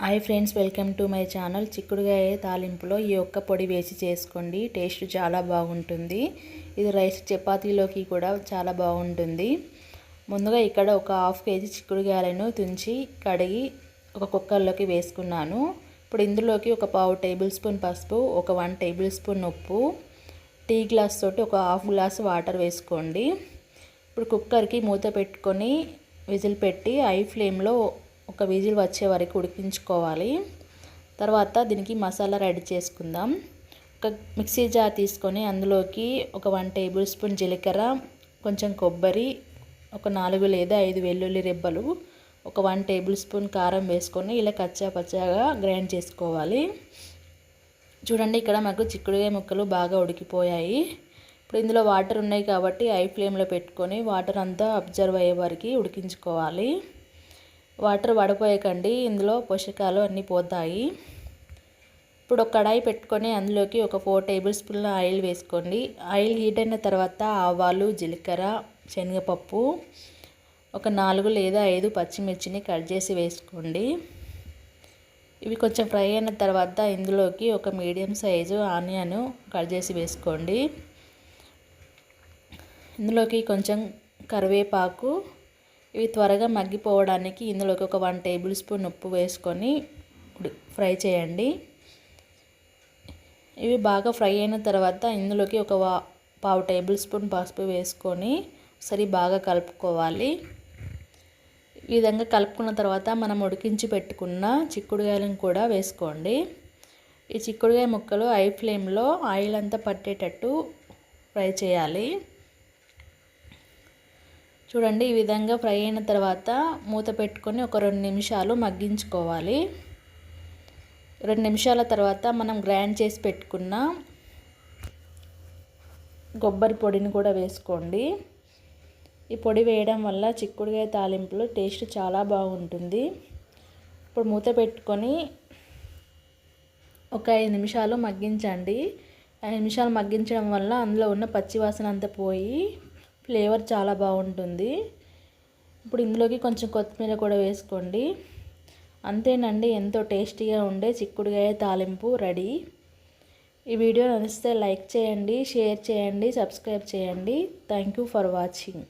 Hi friends, welcome to my channel. చిక్కుడుకాయ తాలింపులో ఈ ఒక్క పొడి వేసి చేసుకోండి, టేస్ట్ చాలా బాగుంటుంది. ఇది రైస్ చపాతీలోకి కూడా చాలా బాగుంటుంది. ముందుగా ఇక్కడ ఒక హాఫ్ కేజీ చిక్కుడుకాయలను తుంచి కడిగి ఒక కుక్కర్లోకి వేసుకున్నాను. ఇప్పుడు ఇందులోకి ఒక పావు టేబుల్ స్పూన్ పసుపు, ఒక 1 టేబుల్ స్పూన్ ఉప్పు, టీ గ్లాస్ తోటి ఒక హాఫ్ గ్లాస్ వాటర్ వేసుకోండి. ఇప్పుడు కుక్కర్కి మూత పెట్టుకొని విజిల్ పెట్టి హై ఫ్లేమ్లో ఒక విజిల్ వచ్చే వరకు ఉడికించుకోవాలి. తర్వాత దీనికి మసాలా రెడీ చేసుకుందాం. ఒక మిక్సీ జార్ తీసుకొని అందులోకి ఒక 1 టేబుల్ స్పూన్ జీలకర్ర, కొంచెం కొబ్బరి, ఒక 4 లేదా 5 వెల్లుల్లి రెబ్బలు, ఒక 1 టేబుల్ స్పూన్ కారం వేసుకొని ఇలా కచ్చా పచ్చాగా గ్రైండ్ చేసుకోవాలి. చూడండి, ఇక్కడ మాకు చిక్కుడుకాయ ముక్కలు బాగా ఉడికిపోయాయి. ఇప్పుడు ఇందులో వాటర్ ఉన్నాయి కాబట్టి హై ఫ్లేమ్లో పెట్టుకొని వాటర్ అంతా అబ్జర్వ్ అయ్యే వరకు ఉడికించుకోవాలి. వాటర్ పడిపోయకండి, ఇందులో పోషకాలు అన్నీ పోతాయి. ఇప్పుడు ఒక కడాయి పెట్టుకొని అందులోకి ఒక 4 టేబుల్ స్పూన్ల ఆయిల్ వేసుకోండి. ఆయిల్ హీట్ అయిన తర్వాత ఆవాలు, జీలకర్ర, శనగపప్పు, ఒక 4 లేదా 5 పచ్చిమిర్చిని కట్ చేసి వేసుకోండి. ఇవి కొంచెం ఫ్రై అయిన తర్వాత ఇందులోకి ఒక మీడియం సైజు ఆనియన్ కట్ చేసి వేసుకోండి. ఇందులోకి కొంచెం కరివేపాకు, ఇవి త్వరగా మగ్గిపోవడానికి ఇందులోకి ఒక 1 టేబుల్ స్పూన్ ఉప్పు వేసుకొని ఫ్రై చేయండి. ఇవి బాగా ఫ్రై అయిన తర్వాత ఇందులోకి ఒక పావు టేబుల్ స్పూన్ పసుపు వేసుకొని ఒకసారి బాగా కలుపుకోవాలి. ఈ విధంగా కలుపుకున్న తర్వాత మనం ఉడికించి పెట్టుకున్న చిక్కుడుకాయలను కూడా వేసుకోండి. ఈ చిక్కుడుకాయ ముక్కలు హై ఫ్లేమ్లో ఆయిల్ అంతా పట్టేటట్టు ఫ్రై చేయాలి. చూడండి, ఈ విధంగా ఫ్రై అయిన తర్వాత మూత పెట్టుకొని ఒక 2 నిమిషాలు మగ్గించుకోవాలి. 2 నిమిషాల తర్వాత మనం గ్రైండ్ చేసి పెట్టుకున్న కొబ్బరి పొడిని కూడా వేసుకోండి. ఈ పొడి వేయడం వల్ల చిక్కుడుకాయ తాలింపులో టేస్ట్ చాలా బాగుంటుంది. ఇప్పుడు మూత పెట్టుకొని ఒక 5 నిమిషాలు మగ్గించండి. 5 నిమిషాలు మగ్గించడం వల్ల అందులో ఉన్న పచ్చివాసన అంతా పోయి ఫ్లేవర్ చాలా బాగుంటుంది. ఇప్పుడు ఇందులోకి కొంచెం కొత్తిమీర కూడా వేసుకోండి. అంతేనండి, ఎంతో టేస్టీగా ఉండే చిక్కుడుకాయ తాలింపు రెడీ. ఈ వీడియో నచ్చితే లైక్ చేయండి, షేర్ చేయండి, సబ్స్క్రైబ్ చేయండి. Thank you for watching.